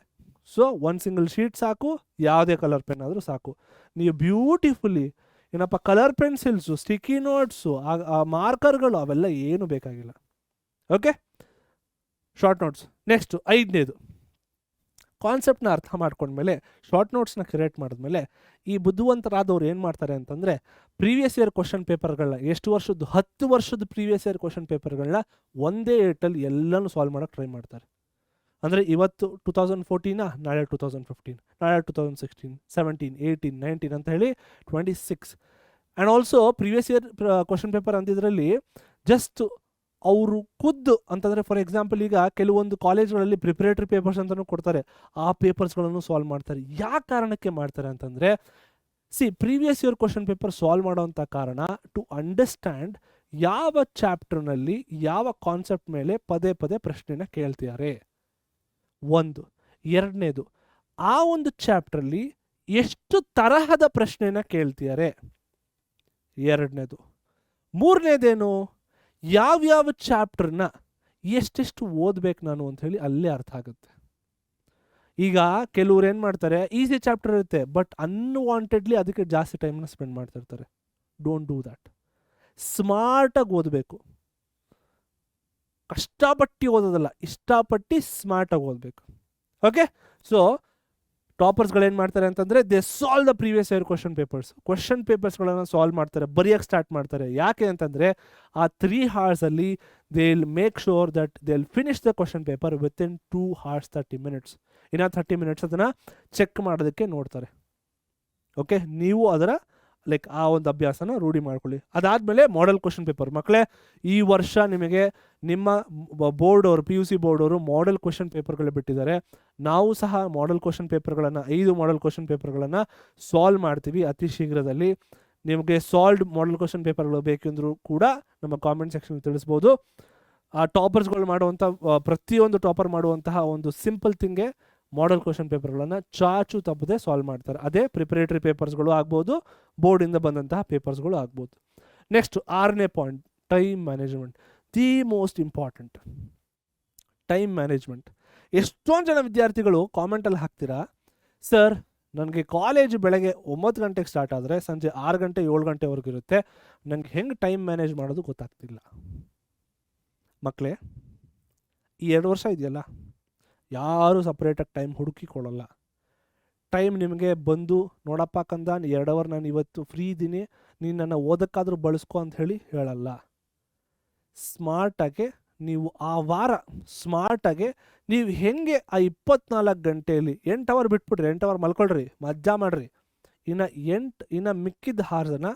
ಸೊ ಒಂದು ಸಿಂಗಲ್ ಶೀಟ್ ಸಾಕು, ಯಾವುದೇ ಕಲರ್ ಪೆನ್ ಆದರೂ ಸಾಕು. ನೀವು ಬ್ಯೂಟಿಫುಲ್ಲಿ ಏನಪ್ಪ ಕಲರ್ ಪೆನ್ಸಿಲ್ಸು, ಸ್ಟಿಕ್ಕಿ ನೋಟ್ಸು, ಆ ಮಾರ್ಕರ್ಗಳು ಅವೆಲ್ಲ ಏನು ಬೇಕಾಗಿಲ್ಲ. Okay, short notes. ನೆಕ್ಸ್ಟು 5ನೇದು, ಕಾನ್ಸೆಪ್ಟ್ನ ಅರ್ಥ ಮಾಡ್ಕೊಂಡ್ಮೇಲೆ ಶಾರ್ಟ್ ನೋಟ್ಸ್ನ ಕ್ರಿಯೇಟ್ ಮಾಡಿದ್ಮೇಲೆ ಈ ಬುದ್ಧಿವಂತರಾದವ್ರು ಏನು ಮಾಡ್ತಾರೆ ಅಂತಂದರೆ, ಪ್ರೀವಿಯಸ್ ಇಯರ್ ಕ್ವಶನ್ ಪೇಪರ್ಗಳನ್ನ, ಎಷ್ಟು ವರ್ಷದ್ದು, 10 ವರ್ಷದ ಪ್ರೀವಿಯಸ್ ಇಯರ್ ಕ್ವಶನ್ ಪೇಪರ್ಗಳನ್ನ ಒಂದೇ ಏಟಲ್ಲಿ ಎಲ್ಲನೂ ಸಾಲ್ವ್ ಮಾಡೋಕ್ಕೆ ಟ್ರೈ ಮಾಡ್ತಾರೆ. ಅಂದರೆ ಇವತ್ತು 2014, ನಾಳೆ 2015, ನಾಳೆ 2016, 17, 18, 19 ಅಂತ ಹೇಳಿ 26. And also previous year question paper ಅಂತಿದ್ರಲ್ಲಿ ಜಸ್ಟ್ ಅವರು ಖುದ್ದು ಅಂತಂದರೆ, ಫಾರ್ ಎಕ್ಸಾಂಪಲ್ ಈಗ ಕೆಲವೊಂದು ಕಾಲೇಜ್ಗಳಲ್ಲಿ ಪ್ರಿಪರೇಟರಿ ಪೇಪರ್ಸ್ ಅಂತಲೂ ಕೊಡ್ತಾರೆ, ಆ ಪೇಪರ್ಸ್ಗಳನ್ನು ಸಾಲ್ವ್ ಮಾಡ್ತಾರೆ. ಯಾವ ಕಾರಣಕ್ಕೆ ಮಾಡ್ತಾರೆ ಅಂತಂದರೆ, previous year question paper solve ಮಾಡೋವಂಥ ಕಾರಣ ಟು ಅಂಡರ್ಸ್ಟ್ಯಾಂಡ್ ಯಾವ ಚಾಪ್ಟರ್ನಲ್ಲಿ ಯಾವ ಕಾನ್ಸೆಪ್ಟ್ ಮೇಲೆ ಪದೇ ಪ್ರಶ್ನೆನ ಕೇಳ್ತಿದ್ದಾರೆ. 1. 2ನೇದು, ಆ ಒಂದು ಚಾಪ್ಟ್ರಲ್ಲಿ ಎಷ್ಟು ತರಹದ ಪ್ರಶ್ನೆನ ಕೇಳ್ತಿದ್ದಾರೆ. 2ನೇದು. 3ನೇದೇನು, ಯಾವ್ಯಾವ ಚಾಪ್ಟರ್ನ ಎಷ್ಟೆಷ್ಟು ಓದ್ಬೇಕು ನಾನು ಅಂತ ಹೇಳಿ ಅಲ್ಲೇ ಅರ್ಥ ಆಗುತ್ತೆ. ಈಗ ಕೆಲವ್ರು ಏನು ಮಾಡ್ತಾರೆ, ಈಸಿ ಚಾಪ್ಟರ್ ಇರುತ್ತೆ ಬಟ್ ಅನ್ವಾಂಟೆಡ್ಲಿ ಅದಕ್ಕೆ ಜಾಸ್ತಿ ಟೈಮ್ನ ಸ್ಪೆಂಡ್ ಮಾಡ್ತಿರ್ತಾರೆ. Don't do that. ಸ್ಮಾರ್ಟಾಗಿ ಓದಬೇಕು, ಕಷ್ಟಪಟ್ಟು ಓದೋದಲ್ಲ, ಇಷ್ಟಪಟ್ಟು ಸ್ಮಾರ್ಟಾಗಿ ಓದಬೇಕು. ಓಕೆ, ಸೊ ಟಾಪರ್ಸ್ಗಳೇನು ಮಾಡ್ತಾರೆ ಅಂತಂದರೆ, they solve the previous year question ಪೇಪರ್ಸ್ಗಳನ್ನು ಸಾಲ್ವ್ ಮಾಡ್ತಾರೆ, ಬರೆಯೋಕ್ಕೆ ಸ್ಟಾರ್ಟ್ ಮಾಡ್ತಾರೆ. ಯಾಕೆ ಅಂತಂದರೆ ಆ 3 hours they will make sure that they will finish the question paper within 2 hours 30 minutes. ಇನ್ನು 30 minutes ಅದನ್ನು ಚೆಕ್ ಮಾಡೋದಕ್ಕೆ ನೋಡ್ತಾರೆ. ಓಕೆ, ನೀವು ಅದರ ಆ ಒಂದು ಅಭ್ಯಾಸನ ರೂಢಿ ಮಾಡ್ಕೊಳ್ಳಿ. ಅದಾದಮೇಲೆ ಮಾಡೆಲ್ ಕ್ವಶನ್ ಪೇಪರ್. ಮಕ್ಕಳೇ, ಈ ವರ್ಷ ನಿಮಗೆ ನಿಮ್ಮ ಬೋರ್ಡ್ ಅವರು, PUC ಬೋರ್ಡ್ ಅವರು ಮಾಡೆಲ್ ಕ್ವಶನ್ ಪೇಪರ್ಗಳು ಬಿಟ್ಟಿದ್ದಾರೆ. ನಾವು ಸಹ ಮಾಡೆಲ್ ಕ್ವಶನ್ ಪೇಪರ್ಗಳನ್ನು 5 ಮಾಡೆಲ್ ಕ್ವಶನ್ ಪೇಪರ್ಗಳನ್ನು ಸಾಲ್ವ್ ಮಾಡ್ತೀವಿ ಅತಿ ಶೀಘ್ರದಲ್ಲಿ. ನಿಮಗೆ ಸಾಲ್ವ್ಡ್ ಮಾಡೆಲ್ ಕ್ವಶನ್ ಪೇಪರ್ಗಳು ಬೇಕೆಂದರೂ ಕೂಡ ನಮ್ಮ ಕಾಮೆಂಟ್ ಸೆಕ್ಷನ್ ತಿಳಿಸ್ಬೋದು. ಆ ಟಾಪರ್ಸ್ಗಳು ಮಾಡುವಂಥ ಪ್ರತಿಯೊಂದು ಟಾಪರ್ ಮಾಡುವಂತಹ ಒಂದು ಸಿಂಪಲ್ ಥಿಂಗೆ ಮಾಡೆಲ್ ಕ್ವಶನ್ ಪೇಪರ್ಗಳನ್ನು ಚಾಚು ತಪ್ಪದೆ ಸಾಲ್ವ್ ಮಾಡ್ತಾರೆ. ಅದೇ ಪ್ರಿಪರೇಟರಿ ಪೇಪರ್ಸ್ಗಳು ಆಗ್ಬೋದು, ಬೋರ್ಡಿಂದ ಬಂದಂತಹ ಪೇಪರ್ಸ್ಗಳು ಆಗ್ಬೋದು. ನೆಕ್ಸ್ಟ್ 6ನೇ point, time management. The most important, time management. ಎಷ್ಟೊಂದು ಜನ ವಿದ್ಯಾರ್ಥಿಗಳು ಕಾಮೆಂಟಲ್ಲಿ ಹಾಕ್ತೀರಾ, ಸರ್ ನನಗೆ ಕಾಲೇಜು ಬೆಳಗ್ಗೆ 9 ಗಂಟೆಗೆ ಸ್ಟಾರ್ಟ್ ಆದರೆ ಸಂಜೆ 6 ಗಂಟೆ 7 ಗಂಟೆವರೆಗೂ ಇರುತ್ತೆ, ನನಗೆ ಹೆಂಗೆ ಟೈಮ್ ಮ್ಯಾನೇಜ್ ಮಾಡೋದು ಗೊತ್ತಾಗ್ತಿಲ್ಲ. ಮಕ್ಕಳೇ, ಈ 2 ವರ್ಷ ಇದೆಯಲ್ಲ, ಯಾರೂ ಸಪ್ರೇಟಾಗಿ ಟೈಮ್ ಹುಡುಕಿಕೊಳ್ಳಲ್ಲ. ಟೈಮ್ ನಿಮಗೆ ಬಂದು, ನೋಡಪ್ಪ ಕಂದ 2 ಅವರ್ ನಾನು ಇವತ್ತು ಫ್ರೀ ಇದ್ದೀನಿ, ನೀನು ನನ್ನ ಓದಕ್ಕಾದರೂ ಬಳಸ್ಕೊ ಅಂತ ಹೇಳಲ್ಲ. ಸ್ಮಾರ್ಟಾಗೆ ನೀವು ಆ ವಾರ ಸ್ಮಾರ್ಟಾಗೆ ನೀವು ಹೆಂಗೆ ಆ 24 ಗಂಟೆಯಲ್ಲಿ 8 ಅವರ್ ಬಿಟ್ಬಿಟ್ರಿ, 8 ಅವರ್ ಮಲ್ಕೊಳ್ರಿ, ಮಜಾ ಮಾಡಿರಿ, ಇನ್ನು ಮಿಕ್ಕಿದ ಹಾರ್ಸನ್ನು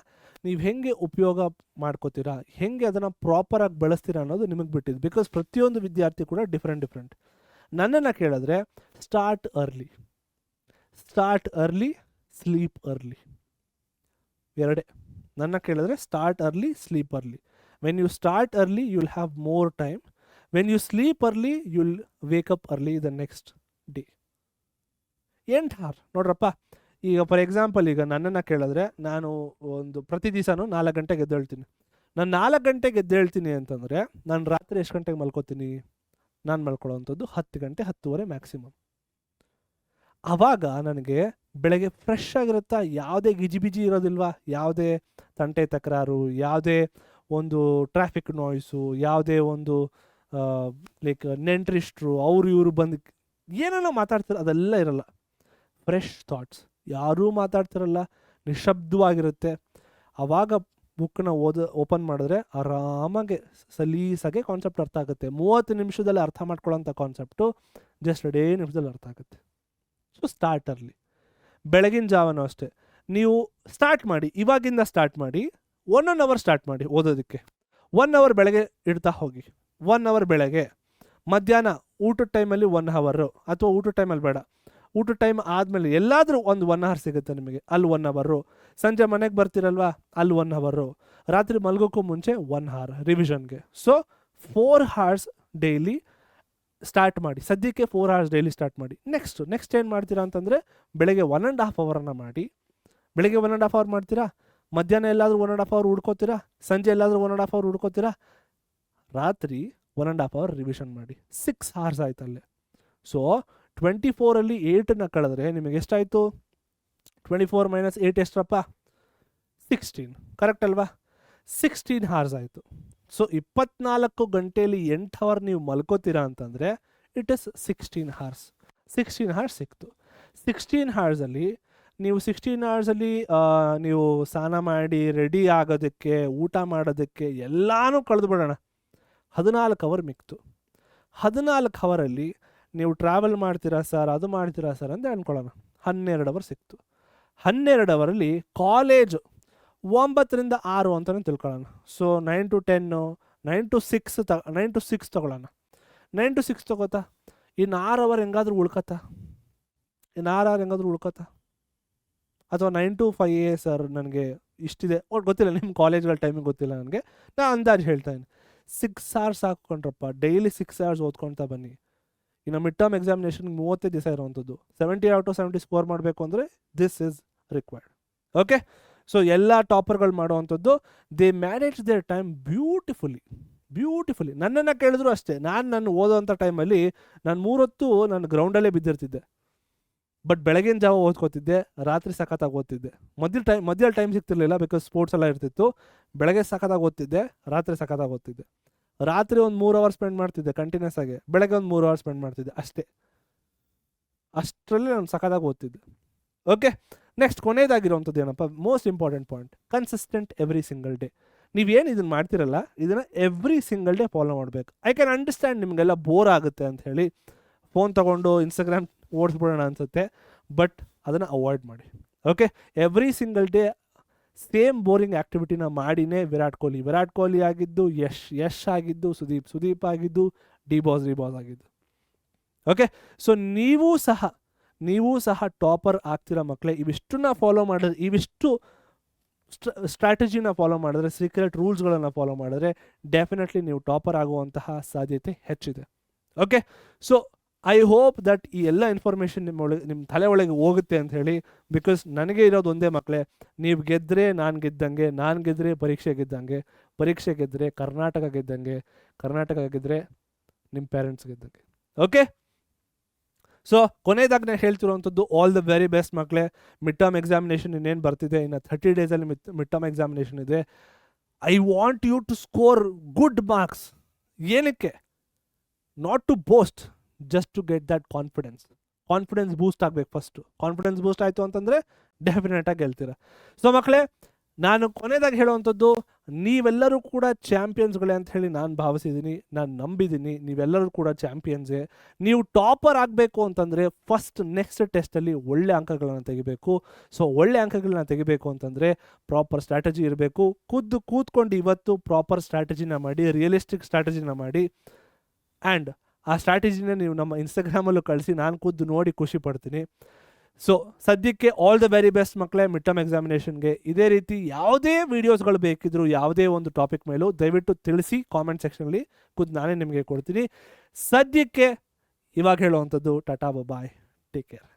ನೀವು ಹೆಂಗೆ ಉಪಯೋಗ ಮಾಡ್ಕೋತೀರಾ, ಹೆಂಗೆ ಅದನ್ನು ಪ್ರಾಪರಾಗಿ ಬಳಸ್ತೀರಾ ಅನ್ನೋದು ನಿಮಗೆ ಬಿಟ್ಟಿದ್ದು. ಬಿಕಾಸ್ ಪ್ರತಿಯೊಂದು ವಿದ್ಯಾರ್ಥಿ ಕೂಡ ಡಿಫ್ರೆಂಟ್. ನನ್ನನ್ನು ಕೇಳಿದ್ರೆ ಸ್ಟಾರ್ಟ್ ಅರ್ಲಿ ಸ್ಲೀಪ್ ಅರ್ಲಿ, ಎರಡೇ. ನನ್ನ ಕೇಳಿದ್ರೆ start early sleep early. When you start early you will have more time. When you sleep early you will wake up early the next day. 8 hour ನೋಡ್ರಪ್ಪ. ಈಗ for example, ಈಗ ನನ್ನನ್ನು ಕೇಳಿದ್ರೆ ನಾನು ಪ್ರತಿ ದಿವಸನೂ 4 ಗಂಟೆಗೆ ಎದ್ದೇಳ್ತೀನಿ. ನಾನು 4 ಗಂಟೆಗೆ ಎದ್ದೇಳ್ತೀನಿ ಅಂತಂದರೆ ನಾನು ರಾತ್ರಿ ಎಷ್ಟು ಗಂಟೆಗೆ ಮಲ್ಕೋತೀನಿ? ನಾನು ಮಲ್ಕೊಳ್ಳೋವಂಥದ್ದು 10 ಗಂಟೆ 10:30 ಮ್ಯಾಕ್ಸಿಮಮ್. ಆವಾಗ ನನಗೆ ಬೆಳಗ್ಗೆ ಫ್ರೆಶ್ ಆಗಿರುತ್ತಾ, ಯಾವುದೇ ಗಿಜಿಬಿಜಿ ಇರೋದಿಲ್ವಾ, ಯಾವುದೇ ತಂಟೆ ತಕರಾರು, ಯಾವುದೇ ಒಂದು ಟ್ರಾಫಿಕ್ ನಾಯ್ಸು, ಯಾವುದೇ ಒಂದು ಲೈಕ್ ನೆಂಟ್ರಿಸ್ಟ್ರು ಅವರು ಇವರು ಬಂದು ಏನೇನೋ ಮಾತಾಡ್ತಾರೆ, ಅದೆಲ್ಲ ಇರಲ್ಲ. ಫ್ರೆಶ್ ಥಾಟ್ಸ್, ಯಾರೂ ಮಾತಾಡ್ತಿರಲ್ಲ, ನಿಶಬ್ದವಾಗಿರುತ್ತೆ. ಆವಾಗ ಬುಕ್ನ ಓಪನ್ ಮಾಡಿದ್ರೆ ಆರಾಮಾಗೆ ಸಲೀಸಾಗೆ ಕಾನ್ಸೆಪ್ಟ್ ಅರ್ಥ ಆಗುತ್ತೆ. 30 ನಿಮಿಷದಲ್ಲಿ ಅರ್ಥ ಮಾಡ್ಕೊಳ್ಳೋಂಥ ಕಾನ್ಸೆಪ್ಟು ಜಸ್ಟ್ 2 ನಿಮಿಷದಲ್ಲಿ ಅರ್ಥ ಆಗುತ್ತೆ. So start early. ಬೆಳಗಿನ ಜಾವನೂ ಅಷ್ಟೇ, ನೀವು ಸ್ಟಾರ್ಟ್ ಮಾಡಿ, ಇವಾಗಿಂದ ಸ್ಟಾರ್ಟ್ ಮಾಡಿ, 1 ಅವರ್ ಸ್ಟಾರ್ಟ್ ಮಾಡಿ ಓದೋದಕ್ಕೆ. 1 ಅವರ್ ಬೆಳಗ್ಗೆ ಇಡ್ತಾ ಹೋಗಿ, 1 ಅವರ್ ಬೆಳಗ್ಗೆ. ಮಧ್ಯಾಹ್ನ ಊಟದ ಟೈಮಲ್ಲಿ 1 ಅವರು, ಅಥವಾ ಊಟದ ಟೈಮಲ್ಲಿ ಬೇಡ, ಊಟದ ಟೈಮ್ ಆದಮೇಲೆ ಎಲ್ಲಾದರೂ 1 ಅವರ್ ಸಿಗುತ್ತೆ ನಿಮಗೆ, ಅಲ್ಲಿ 1 ಅವರು. ಸಂಜೆ ಮನೆಗೆ ಬರ್ತೀರಲ್ವಾ, ಅಲ್ಲಿ 1 ಅವರು. ರಾತ್ರಿ ಮಲ್ಗೋಕ್ಕೂ ಮುಂಚೆ 1 ಅವರ್ ರಿವಿಷನ್ಗೆ. ಸೊ 4 ಅವರ್ಸ್ ಡೈಲಿ ಸ್ಟಾರ್ಟ್ ಮಾಡಿ. ಸದ್ಯಕ್ಕೆ 4 ಅವರ್ಸ್ ಡೈಲಿ ಸ್ಟಾರ್ಟ್ ಮಾಡಿ. ನೆಕ್ಸ್ಟ್ ಏನು ಮಾಡ್ತೀರಾ ಅಂತಂದರೆ, ಬೆಳಗ್ಗೆ 1.5 ಅವರನ್ನು ಮಾಡಿ. ಬೆಳಗ್ಗೆ 1.5 ಅವರ್ ಮಾಡ್ತೀರಾ, ಮಧ್ಯಾಹ್ನ ಎಲ್ಲಾದರೂ 1.5 ಅವರ್ ಹುಡ್ಕೋತೀರಾ, ಸಂಜೆ ಎಲ್ಲಾದರೂ 1.5 ಅವರ್ ಹುಡ್ಕೋತೀರಾ, ರಾತ್ರಿ 1.5 ಅವರ್ ರಿವಿಷನ್ ಮಾಡಿ. 6 ಅವರ್ಸ್ ಆಯ್ತಲ್ಲೇ. ಸೊ 24 8ನ್ನ ಕಳೆದ್ರೆ ನಿಮಗೆ ಎಷ್ಟಾಯಿತು? 24 - 8 ಎಷ್ಟಪ್ಪ? 16. ಕರೆಕ್ಟ್ ಅಲ್ವಾ? 16 ಅವರ್ಸ್ ಆಯಿತು. ಸೊ 24 ಗಂಟೆಯಲ್ಲಿ 8 ಅವರ್ ನೀವು ಮಲ್ಕೋತೀರಾ ಅಂತಂದರೆ ಇಟ್ ಇಸ್ 16 ಅವರ್ಸ್. 16 ಅವರ್ಸ್ ಸಿಕ್ತು. 16 ಅವರ್ಸಲ್ಲಿ ನೀವು 16 ಅವರ್ಸಲ್ಲಿ ನೀವು ಸ್ನಾನ ಮಾಡಿ ರೆಡಿ ಆಗೋದಕ್ಕೆ, ಊಟ ಮಾಡೋದಕ್ಕೆ ಎಲ್ಲನೂ ಕಳೆದು ಬಿಡೋಣ, 14 ಅವರ್ ಮಿಕ್ತು. 14 ಅವರಲ್ಲಿ ನೀವು ಟ್ರಾವೆಲ್ ಮಾಡ್ತೀರಾ ಸರ್, ಅದು ಮಾಡ್ತೀರಾ ಸರ್ ಅಂತ ಅಂದ್ಕೊಳ್ಳೋಣ, 12 ಅವರ್ ಸಿಕ್ತು. 12 ಅವರಲ್ಲಿ ಕಾಲೇಜು 9 ರಿಂದ 6 ಅಂತಲೇ ತಿಳ್ಕೊಳ್ಳೋಣ. ಸೊ 9 to 10, 9 to 6 ತೊಗೊಳ್ಳೋಣ. 9 to 6 ತೊಗೋತಾ, ಇನ್ನು 6 ಅವರ್ ಹೆಂಗಾದ್ರೂ ಉಳ್ಕತ್ತಾ? ಅಥವಾ 9 to 5 ಸರ್ ನನಗೆ ಇಷ್ಟಿದೆ, ಗೊತ್ತಿಲ್ಲ, ನಿಮ್ಮ ಕಾಲೇಜ್ಗಳ ಟೈಮಿಂಗ್ ಗೊತ್ತಿಲ್ಲ ನನಗೆ, ನಾನು ಅಂದಾಜು ಹೇಳ್ತಾ ಇದ್ದೀನಿ. 6 ಅವರ್ಸ್ ಹಾಕ್ಕೊಂಡ್ರಪ್ಪ, ಡೈಲಿ 6 ಅವರ್ಸ್ ಓದ್ಕೊಳ್ತಾ ಬನ್ನಿ. ಇನ್ನು ಮಿಡ್ ಟರ್ಮ್ ಎಕ್ಸಾಮಿನೇಷನ್ಗೆ 30 ದಿವಸ ಇರೋವಂಥದ್ದು. 70 out of 70 ಸ್ಕೋರ್ ಮಾಡಬೇಕು ಅಂದರೆ this is required. Okay, so ಎಲ್ಲ ಟಾಪರ್ಗಳು ಮಾಡುವಂಥದ್ದು, they manage there time beautifully. ನನ್ನನ್ನು ಕೇಳಿದ್ರು ಅಷ್ಟೇ, ನಾನು ಓದೋವಂಥ ಟೈಮಲ್ಲಿ ನಾನು 3 ಹೊತ್ತು ನಾನು ಗ್ರೌಂಡಲ್ಲೇ ಬಿದ್ದಿರ್ತಿದ್ದೆ. ಬಟ್ ಬೆಳಗಿನ ಜಾವ ಓದ್ಕೋತಿದ್ದೆ, ರಾತ್ರಿ ಸಖತ್ತಾಗಿ ಓದ್ತಿದ್ದೆ. ಮಧ್ಯ ಟೈಮ್ ಸಿಗ್ತಿರ್ಲಿಲ್ಲ, ಬಿಕಾಸ್ ಸ್ಪೋರ್ಟ್ಸ್ ಎಲ್ಲ ಇರ್ತಿತ್ತು. ಬೆಳಗ್ಗೆ ಸಖತ್ತಾಗಿ ಓದ್ತಿದ್ದೆ, ರಾತ್ರಿ ಸಖತ್ತಾಗಿ ಓದ್ತಿದ್ದೆ. ರಾತ್ರಿ ಒಂದು 3 ಅವರ್ ಸ್ಪೆಂಡ್ ಮಾಡ್ತಿದ್ದೆ ಕಂಟಿನ್ಯೂಸ್ ಆಗಿ, ಬೆಳಗ್ಗೆ ಒಂದು 3 ಅವರ್ ಸ್ಪೆಂಡ್ ಮಾಡ್ತಿದ್ದೆ ಅಷ್ಟೇ. ಅಷ್ಟರಲ್ಲಿ ನಾನು ಸಖತ್ತಾಗಿ ಓದ್ತಿದ್ದೆ. ಓಕೆ, ನೆಕ್ಸ್ಟ್ ಕೊನೆಯದಾಗಿರುವಂಥದ್ದು ಏನಪ್ಪ, most important point, consistent every single day. ನೀವೇನು ಇದನ್ನು ಮಾಡ್ತಿರಲ್ಲ, ಇದನ್ನು ಎವ್ರಿ ಸಿಂಗಲ್ ಡೇ ಫಾಲೋ ಮಾಡಬೇಕು. ಐ ಕ್ಯಾನ್ ಅಂಡರ್ಸ್ಟ್ಯಾಂಡ್ ನಿಮಗೆಲ್ಲ ಬೋರ್ ಆಗುತ್ತೆ ಅಂತ ಹೇಳಿ ಫೋನ್ ತೊಗೊಂಡು ಇನ್ಸ್ಟಾಗ್ರಾಮ್ ಓಡಿಸ್ಬಿಡೋಣ ಅನಿಸುತ್ತೆ, ಬಟ್ ಅದನ್ನು ಅವಾಯ್ಡ್ ಮಾಡಿ. Okay, every single day same boring ಆ್ಯಕ್ಟಿವಿಟಿನ ಮಾಡಿನೇ ವಿರಾಟ್ ಕೊಹ್ಲಿ ಆಗಿದ್ದು, ಯಶ್ ಆಗಿದ್ದು, ಸುದೀಪ್ ಆಗಿದ್ದು, ಡಿ ಬಾಸ್ ಆಗಿದ್ದು. ಓಕೆ, ಸೊ ನೀವು ಸಹ ಟಾಪರ್ ಆಗ್ತಿರೋ ಮಕ್ಕಳೇ, ಇವಿಷ್ಟನ್ನ ಫಾಲೋ ಮಾಡಿದ್ರೆ, ಇವಿಷ್ಟು ಸ್ಟ್ರಾಟಜಿನ ಫಾಲೋ ಮಾಡಿದ್ರೆ, ಸೀಕ್ರೆಟ್ ರೂಲ್ಸ್ಗಳನ್ನು ಫಾಲೋ ಮಾಡಿದ್ರೆ ಡೆಫಿನೆಟ್ಲಿ ನೀವು ಟಾಪರ್ ಆಗುವಂತಹ ಸಾಧ್ಯತೆ ಹೆಚ್ಚಿದೆ. Okay, so I hope that ಈ ಎಲ್ಲ ಇನ್ಫಾರ್ಮೇಷನ್ ನಿಮ್ಮ ತಲೆ ಒಳಗೆ ಹೋಗುತ್ತೆ ಅಂತ ಹೇಳಿ. ಬಿಕಾಸ್ ನನಗೆ ಇರೋದು ಒಂದೇ ಮಕ್ಕಳೇ, ನೀವು ಗೆದ್ದರೆ ನಾನು ಗೆದ್ದಂಗೆ, ನಾನು ಗೆದ್ದರೆ ಪರೀಕ್ಷೆ ಗೆದ್ದಂಗೆ, ಪರೀಕ್ಷೆ ಗೆದ್ದರೆ ಕರ್ನಾಟಕ ಗೆದ್ದಂಗೆ, ಕರ್ನಾಟಕ ಗೆದ್ದರೆ ನಿಮ್ಮ ಪೇರೆಂಟ್ಸ್ ಗೆದ್ದಂಗೆ. ಓಕೆ, ಸೊ ಕೊನೆಯದಾಗಿ ನಾನು ಹೇಳ್ತಿರುವಂಥದ್ದು ಆಲ್ ದ ವೆರಿ ಬೆಸ್ಟ್ ಮಕ್ಕಳೇ. ಮಿಡ್ ಟರ್ಮ್ ಎಕ್ಸಾಮಿನೇಷನ್ ಇನ್ನೇನು ಬರ್ತಿದೆ, ಇನ್ನು 30 ಡೇಸಲ್ಲಿ ಮಿಡ್ ಟರ್ಮ್ ಎಕ್ಸಾಮಿನೇಷನ್ ಇದೆ. I want you to score good marks. ಏನಕ್ಕೆ? Not to boast, just to get that confidence boost ಆಗಬೇಕು. ಫಸ್ಟು ಕಾನ್ಫಿಡೆನ್ಸ್ ಬೂಸ್ಟ್ ಆಯಿತು ಅಂತಂದರೆ ಡೆಫಿನೆಟಾಗಿ ಗೆಲ್ತೀರ. ಸೊ ಮಕ್ಕಳೇ, ನಾನು ಕೊನೆಯದಾಗಿ ಹೇಳುವಂಥದ್ದು, ನೀವೆಲ್ಲರೂ ಕೂಡ ಚಾಂಪಿಯನ್ಸ್ಗಳೇ ಅಂತ ಹೇಳಿ ನಾನು ಭಾವಿಸಿದ್ದೀನಿ, ನಾನು ನಂಬಿದ್ದೀನಿ. ನೀವೆಲ್ಲರೂ ಕೂಡ ಚಾಂಪಿಯನ್ಸೇ. ನೀವು ಟಾಪರ್ ಆಗಬೇಕು ಅಂತಂದರೆ ಫಸ್ಟ್ ನೆಕ್ಸ್ಟ್ ಟೆಸ್ಟಲ್ಲಿ ಒಳ್ಳೆ ಅಂಕಗಳನ್ನು ತೆಗಿಬೇಕು. ಸೊ ಒಳ್ಳೆ ಅಂಕಗಳನ್ನ ತೆಗಿಬೇಕು ಅಂತಂದರೆ ಪ್ರಾಪರ್ ಸ್ಟ್ರಾಟಜಿ ಇರಬೇಕು. ಕೂತ್ಕೊಂಡು ಇವತ್ತು ಪ್ರಾಪರ್ ಸ್ಟ್ರಾಟಜಿನ ಮಾಡಿ, ರಿಯಲಿಸ್ಟಿಕ್ ಸ್ಟ್ರಾಟಜಿನ ಮಾಡಿ, ಆ್ಯಂಡ್ ಆ ಸ್ಟ್ರಾಟಜಿನ ನೀವು ನಮ್ಮ ಇನ್ಸ್ಟಾಗ್ರಾಮಲ್ಲೂ ಕಳಿಸಿ, ನಾನು ನೋಡಿ ಖುಷಿ ಪಡ್ತೀನಿ. ಸೊ ಸದ್ಯಕ್ಕೆ ಆಲ್ ದ ವೆರಿ ಬೆಸ್ಟ್ ಮಕ್ಕಳೇ ಮಿಡ್ ಟರ್ಮ್ ಎಕ್ಸಾಮಿನೇಷನ್ಗೆ. ಇದೇ ರೀತಿ ಯಾವುದೇ ವೀಡಿಯೋಸ್ಗಳು ಬೇಕಿದ್ರು, ಯಾವುದೇ ಒಂದು ಟಾಪಿಕ್ ಮೇಲೂ ದಯವಿಟ್ಟು ತಿಳಿಸಿ ಕಾಮೆಂಟ್ ಸೆಕ್ಷನಲ್ಲಿ, ನಾನೇ ನಿಮಗೆ ಕೊಡ್ತೀನಿ. ಸದ್ಯಕ್ಕೆ ಇವಾಗ ಹೇಳುವಂಥದ್ದು ಟಾಟಾ ಬಾಯ್, ಟೇಕ್ ಕೇರ್.